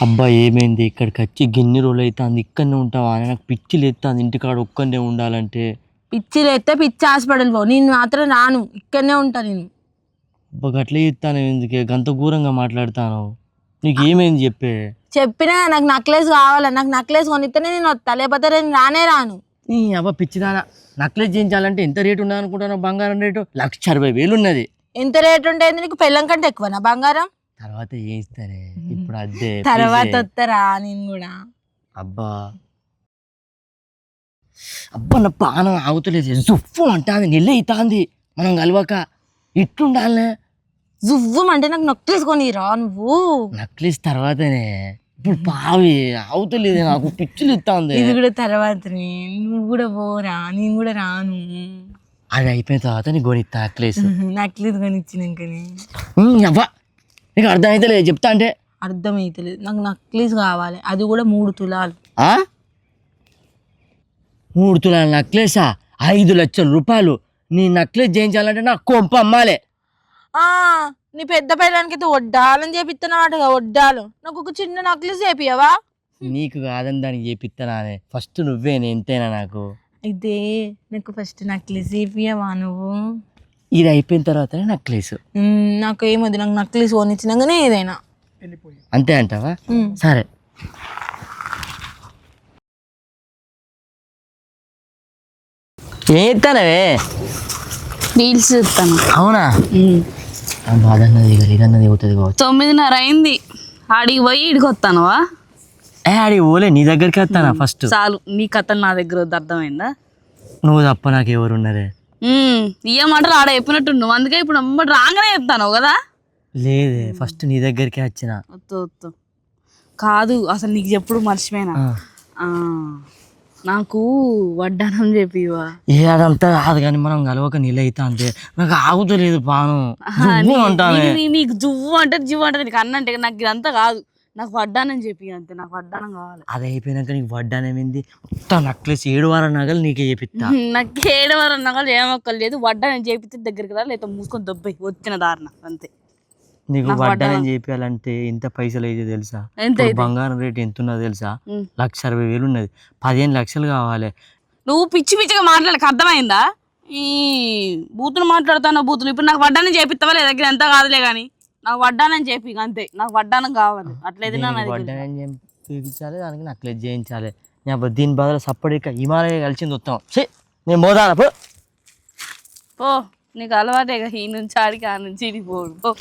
అబ్బా ఏమైంది ఇక్కడికి వచ్చి గిన్ని రోజులు అవుతుంది ఇక్కడనే ఉంటావా అని నాకు పిచ్చి లేస్తుంది ఇంటికాడ ఒక్కనే ఉండాలంటే. పిచ్చి లేస్తే పిచ్చి హాస్పిటల్ పో, నేను మాత్రం రాను, ఇక్కడనే ఉంటా నేను. అబ్బా గట్లే చెప్తాను ఎందుకే గంత ఘోరంగా మాట్లాడతాను. నీకు ఏమైంది చెప్పే. చెప్పినా నాకు నెక్లెస్ కావాలి, నాకు నెక్లెస్ కొనిస్తేనే నేను వస్తా, లేకపోతే నేను రానే రాను. నీ అబ్బా పిచ్చిదానా, నక్లెస్ చేయించాలంటే ఎంత రేటు ఉన్నది అనుకుంటున్నావు? బంగారం రేటు 1,60,000 ఉన్నది. ఎంత రేట్ ఉంటుంది? నీకు పెళ్ళం కంటే ఎక్కువనా బంగారం? తర్వాత చేయిస్తారే, ఇప్పుడు అదే తర్వాత వస్తారా నేను కూడా. అబ్బా అబ్బా నా పానం ఆగుతలేదు, జుఫ్ఫు అంటాంది, నెల్లి అవుతుంది మనం కలవక. ఇట్లుండాలనే జువ్వం అంటే నాకు నెక్లెస్ కొనిరా నువ్వు. నక్లెస్ తర్వాతనే, ఇప్పుడు పావి అవుతలేదు, నాకు పిచ్చులు ఇస్తుంది. ఇది కూడా తర్వాతనే, నువ్వు కూడా పోరా, నేను కూడా రాను. అది అయిపోయిన తర్వాత నీకు కొనిస్తా నక్లెస్. నెక్లెస్ కొనిచ్చినాకనే. అవ్వా నీకు అర్థమైతే లేదు చెప్తా అంటే. అర్థమైతలేదు, నాకు నెక్లెస్ కావాలి, అది కూడా 3 తులాలు. 3 తులాల నక్లెసా? 5 లక్షల రూపాయలు. నీ నక్లెస్ చేయించాలంటే నాకు కొంప అమ్మాలే. నీ పెద్ద పిల్లలకి అయితే వడ్డాలని చేపిస్తున్నావాటగా, వడ్డాలు. నాకు ఒక చిన్న నక్లెస్ చేపియవా? నీకు కాదని దానికి చేపిస్తానే, ఫస్ట్ నువ్వేనే ఎంతైనా నాకు. అయితే నాకు ఫస్ట్ నక్లెస్ చేపియవా నువ్వు? ఇది అయిపోయిన తర్వాతనే నక్లెస్. నాకు ఏమొద్దు, నాకు నక్లెస్ కొనిచ్చినాకనే ఏదైనా. అంతే అంటావా? సరే. ఏం ఇస్తానవే? రీల్స్ చూస్తాను. అవునా? బాధ అన్నది ఇదన్నది అవుతుంది కావచ్చు. 9:30 అయింది, ఆడికి పోయి ఇడికి వస్తానువా? ఆడికి పోలే, నీ దగ్గరికి వస్తానా ఫస్ట్. చాలు, నీ కథలు నా దగ్గర వద్దు, అర్థమైందా? నువ్వు తప్ప నాకు ఎవరు ఉన్నారే? ఏ మాటలు ఆడ చెప్పినట్టు నువ్వు, అందుకే ఇప్పుడు అమ్మటి రాగానే చెప్తాను కదా. లేదే, ఫస్ట్ నీ దగ్గరికి వచ్చిన. వద్దు కాదు, అసలు నీకు ఎప్పుడు మర్చిపోయినా, నాకు వడ్డానం చెప్పివా? అదంతా కాదు కానీ మనం కలవక నీళ్ళు అవుతా అంటే నాకు ఆగుతలేదు పానం. నీకు జువ్వు అంటే జివ్వు అంటే నీకు అన్నంటే నాకు ఇదంతా కాదు, నాకు వడ్డానం చెప్పి అంతే, నాకు వడ్డానం కావాలి. అది అయిపోయినాక నీకు వడ్డానం ఏంది? మొత్తం నక్లెస్ 7 వారాల నగలు నీకే చేపిస్తా. నాకు 7 వారాల నగలు ఏమొక్కలేదు, వడ్డానం చేపిస్తే దగ్గరికి రా, లేదా మూసుకొని దొబ్బాయి వచ్చిన దారిన అంతే. నీకు వడ్డానం చేయాలంటే ఎంత పైసలు అయితే తెలుసా? బంగారం రేట్ ఎంత ఉన్నదో తెలుసా? 1,60,000 ఉన్నది. 15 లక్షలు కావాలి. నువ్వు పిచ్చి పిచ్చిగా మాట్లాడక, అర్థమైందా? ఈ బూతులు మాట్లాడుతాను, బూతులు. ఇప్పుడు నాకు వడ్డానం చేపిస్తావా? లేదా దగ్గర ఎంత కాదులే కానీ నాకు వడ్డానం చేపి అంతే, నాకు వడ్డానం కావాలి. అట్లయితే వడ్డానం చేయించాలి, దానికి నక్లెస్ చేయించాలి. దీని బదులు సప్పడిక హిమాలయ కలిసింది వస్తాం. నేను పోదాను పో, నీకు అలవాటే, ఈ నుంచి ఆడికి ఆ నుంచి ఇడికి పోడు పో.